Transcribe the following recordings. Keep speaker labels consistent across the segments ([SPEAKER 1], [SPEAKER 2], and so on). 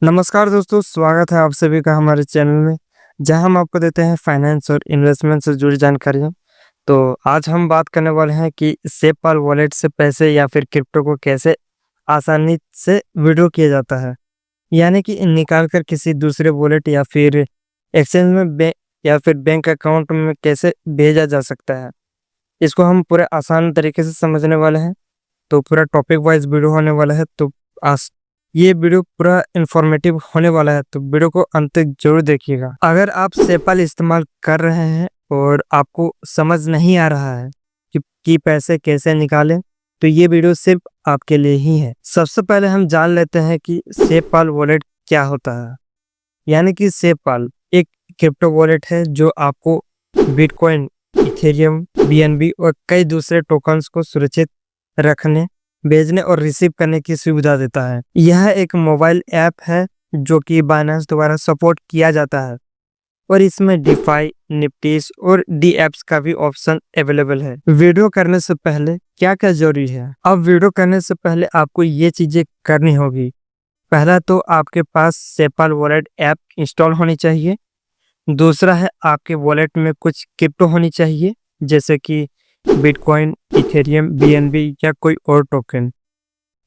[SPEAKER 1] नमस्कार दोस्तों, स्वागत है आप सभी का हमारे चैनल में, जहां हम आपको देते हैं फाइनेंस और इन्वेस्टमेंट से जुड़ी जानकारियां। तो आज हम बात करने वाले हैं कि सेपपाल वॉलेट से पैसे या फिर क्रिप्टो को कैसे आसानी से विड्रॉ किया जाता है, यानी कि निकाल कर किसी दूसरे वॉलेट या फिर एक्सचेंज में या फिर बैंक अकाउंट में कैसे भेजा जा सकता है। इसको हम पूरे आसान तरीके से समझने वाले हैं। तो पूरा टॉपिक वाइज वीडियो होने वाला है। तो आस ये वीडियो पूरा इंफॉर्मेटिव होने वाला है, तो वीडियो को अंत तक जरूर देखिएगा। अगर आप सेपल इस्तेमाल कर रहे हैं और आपको समझ नहीं आ रहा है कि पैसे कैसे निकालें, तो ये वीडियो सिर्फ आपके लिए ही है। सबसे पहले हम जान लेते हैं कि सेपल वॉलेट क्या होता है। यानी कि सेपल एक क्रिप्टो वॉलेट है जो आपको बिटकॉइन, इथेरियम, बीएनबी और कई दूसरे टोकन्स को सुरक्षित रखने, भेजने और रिसीव करने की सुविधा देता है। यह एक मोबाइल ऐप है जो कि बाइनेंस द्वारा सपोर्ट किया जाता है और इसमें डिफाई, निफ्टीज और डी एप्स का भी ऑप्शन अवेलेबल है। वीडियो करने से पहले क्या क्या जरूरी है? अब वीडियो करने से पहले आपको ये चीजें करनी होगी। पहला तो आपके पास सेपल वॉलेट ऐप इंस्टॉल होनी चाहिए। दूसरा है आपके वॉलेट में कुछ क्रिप्टो होनी चाहिए, जैसे कि बिटकॉइन, इथेरियम, बीएनबी या कोई और टोकन।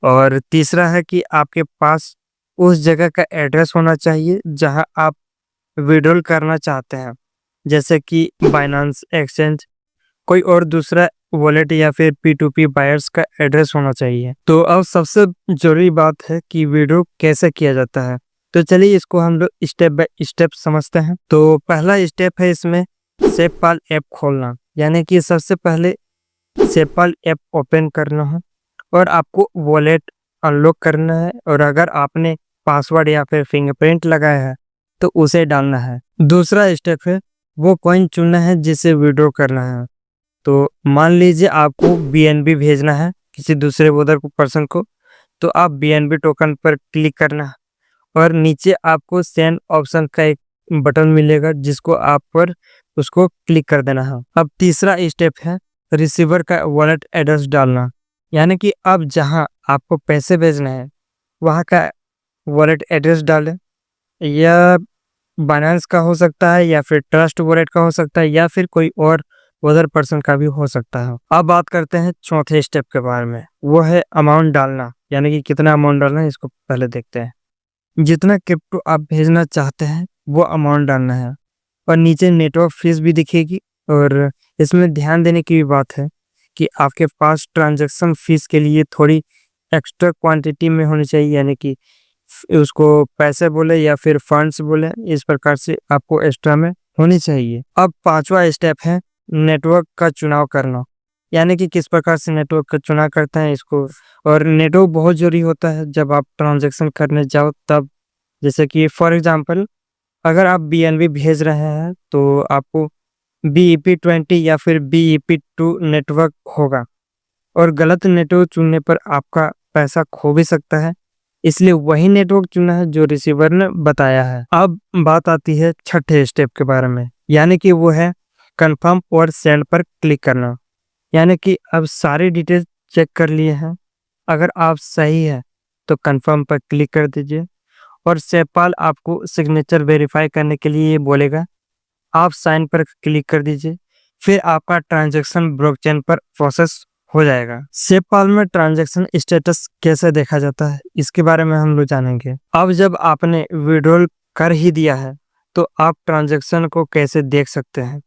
[SPEAKER 1] और तीसरा है कि आपके पास उस जगह का एड्रेस होना चाहिए जहां आप विड्रॉल करना चाहते हैं, जैसे कि बाइनेंस, एक्सचेंज, कोई और दूसरा वॉलेट या फिर P2P बायर्स का एड्रेस होना चाहिए। तो अब सबसे जरूरी बात है कि विड्रॉ कैसे किया जाता है। तो चलिए इसको हम लोग स्टेप बाय स्टेप समझते हैं। तो पहला स्टेप है इसमें सेपपाल ऐप खोलना, यानी कि सबसे पहले सेपपाल ऐप ओपन करना है और आपको वॉलेट अनलॉक करना है, और अगर आपने पासवर्ड या फिर फिंगरप्रिंट लगाया है तो उसे डालना है। दूसरा स्टेप है वो कॉइन चुनना है जिसे विड्रॉ करना है। तो मान लीजिए आपको बीएनबी भेजना है किसी दूसरे उधर को पर्सन को, तो आप बीएनबी टोकन पर क्लिक करना है और नीचे आपको सेंड ऑप्शन का एक बटन मिलेगा जिसको आप पर उसको क्लिक कर देना है। अब तीसरा स्टेप है रिसीवर का वॉलेट एड्रेस डालना, यानी कि अब जहां आपको पैसे भेजना है वहां का वॉलेट एड्रेस डालें। यह बाइनेंस का हो सकता है या फिर ट्रस्ट वॉलेट का हो सकता है या फिर कोई और अदर पर्सन का भी हो सकता है। अब बात करते हैं चौथे स्टेप के बारे में, वो है अमाउंट डालना, यानी कि कितना अमाउंट डालना है इसको पहले देखते हैं। जितना क्रिप्टो आप भेजना चाहते हैं वो अमाउंट डालना है, और नीचे नेटवर्क फीस भी दिखेगी। और इसमें ध्यान देने की भी बात है कि आपके पास ट्रांजैक्शन फीस के लिए थोड़ी एक्स्ट्रा क्वांटिटी में होनी चाहिए, यानी कि उसको पैसे बोले या फिर फंड्स बोले, इस प्रकार से आपको एक्स्ट्रा में होनी चाहिए। अब पांचवा स्टेप है नेटवर्क का चुनाव करना, यानी कि किस प्रकार से नेटवर्क का चुनाव करते हैं इसको। और नेटवर्क बहुत जरूरी होता है जब आप ट्रांजैक्शन करने जाओ तब। जैसे कि फॉर एग्जांपल अगर आप बीएनबी भेज रहे हैं तो आपको BEP20 या फिर BEP2 नेटवर्क होगा, और गलत नेटवर्क चुनने पर आपका पैसा खो भी सकता है, इसलिए वही नेटवर्क चुना है जो रिसीवर ने बताया है। अब बात आती है छठे स्टेप के बारे में, यानी कि वो है कंफर्म और सेंड पर क्लिक करना। यानी कि अब सारी डिटेल चेक कर लिए हैं, अगर आप सही है तो कंफर्म पर क्लिक कर दीजिए, और सेपपाल आपको सिग्नेचर वेरीफाई करने के लिए ये बोलेगा, आप साइन पर क्लिक कर दीजिए, फिर आपका ट्रांजैक्शन ब्लॉकचेन पर प्रोसेस हो जाएगा। सेपपाल में ट्रांजैक्शन स्टेटस कैसे देखा जाता है इसके बारे में हम लोग जानेंगे। अब जब आपने विड्रॉल कर ही दिया है तो आप ट्रांजैक्शन को कैसे देख सकते हैं?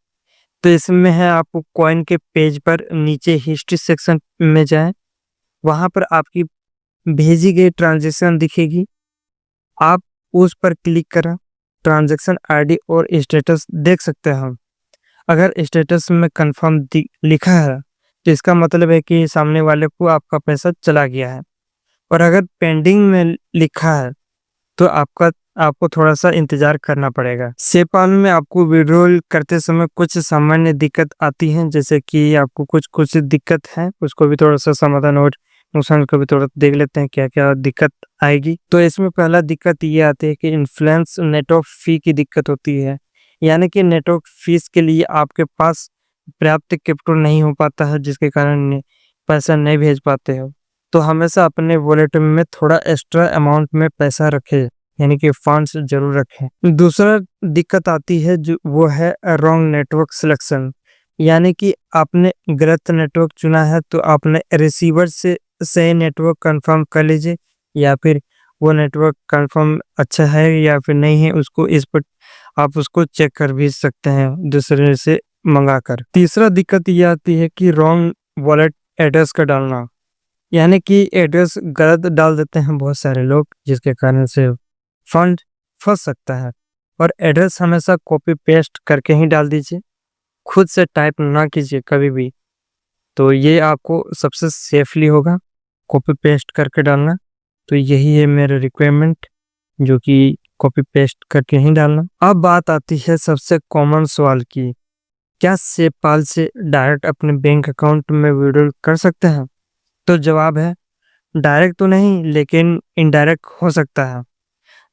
[SPEAKER 1] तो इसमें है आपको कॉइन के पेज पर नीचे हिस्ट्री सेक्शन में जाएं, वहां पर आपकी भेजी गई ट्रांजैक्शन दिखेगी, आप उस पर क्लिक करें, ट्रांजैक्शन आईडी और स्टेटस देख सकते हैं हम। अगर स्टेटस में कंफर्म लिखा है तो इसका मतलब है कि सामने वाले को आपका पैसा चला गया है, और अगर पेंडिंग में लिखा है तो आपको थोड़ा सा इंतजार करना पड़ेगा। सेपपाल में आपको विड्रॉल करते समय कुछ सामान्य दिक्कत आती हैं, जैसे कि आपको कुछ दिक्कत है, उसको भी थोड़ा सा समाधान और नुकसान को भी थोड़ा देख लेते हैं क्या क्या दिक्कत आएगी। तो इसमें पहला दिक्कत ये आती है कि इन्फ्लुएंस नेटवर्क फी की दिक्कत होती है, यानी कि नेटवर्क फीस के लिए आपके पास पर्याप्त क्रिप्टो नहीं हो पाता है, जिसके कारण पैसा नहीं भेज पाते हो। तो हमेशा अपने वॉलेट में थोड़ा एक्स्ट्रा अमाउंट में पैसा रखें, यानी कि फंड्स जरूर रखें। दूसरा दिक्कत आती है जो वो है रॉन्ग नेटवर्क सिलेक्शन, यानी कि आपने गलत नेटवर्क चुना है तो आपने रिसीवर से सही नेटवर्क कंफर्म कर लीजिए, या फिर वो नेटवर्क कंफर्म अच्छा है या फिर नहीं है उसको इस पर आप उसको चेक कर भी सकते हैं दूसरे से मंगाकर। तीसरा दिक्कत ये आती है कि रॉन्ग वॉलेट एड्रेस का डालना, यानी कि एड्रेस गलत डाल देते हैं बहुत सारे लोग, जिसके कारण से फंड फंस सकता है। और एड्रेस हमेशा कॉपी पेस्ट करके ही डाल दीजिए, खुद से टाइप ना कीजिए कभी भी। तो ये आपको सबसे सेफली होगा कॉपी पेस्ट करके डालना। तो यही है मेरा रिक्वायरमेंट, जो कि कॉपी पेस्ट करके ही डालना। अब बात आती है सबसे कॉमन सवाल की, क्या सेपाल से डायरेक्ट अपने बैंक अकाउंट में विड्रॉल कर सकते हैं? तो जवाब है डायरेक्ट तो नहीं, लेकिन इनडायरेक्ट हो सकता है।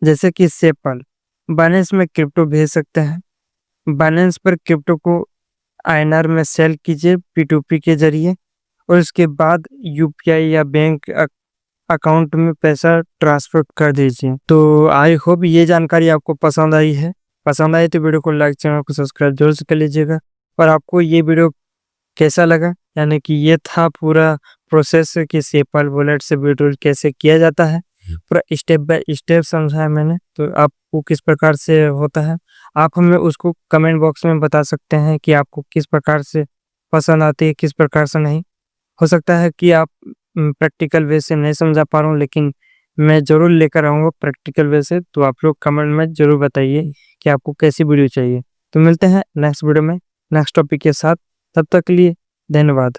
[SPEAKER 1] जैसे कि सेपाल बाइनेंस में क्रिप्टो भेज सकते हैं। बाइनेंस पर क्रिप्टो को आईएनआर में सेल कीजिए P2P के जरिए, और उसके बाद यूपीआई या बैंक अकाउंट में पैसा ट्रांसफर कर दीजिए। तो आई होप ये जानकारी आपको पसंद आई है। पसंद आई तो वीडियो को लाइक, चैनल को सब्सक्राइब जरूर से कर लीजिएगा। और आपको ये वीडियो कैसा लगा, यानी कि ये था पूरा प्रोसेस कि सेपाल वॉलेट से विड्रॉल कैसे किया जाता है, पूरा स्टेप बाय स्टेप समझाया मैंने। तो आपको किस प्रकार से होता है, आप हमें उसको कमेंट बॉक्स में बता सकते हैं कि आपको किस प्रकार से पसंद आती है, किस प्रकार से नहीं। हो सकता है कि आप प्रैक्टिकल वे से नहीं समझा पा रहा हूँ, लेकिन मैं ज़रूर लेकर आऊँगा प्रैक्टिकल वे से। तो आप लोग कमेंट में ज़रूर बताइए कि आपको कैसी वीडियो चाहिए। तो मिलते हैं नेक्स्ट वीडियो में नेक्स्ट टॉपिक के साथ। तब तक के लिए धन्यवाद।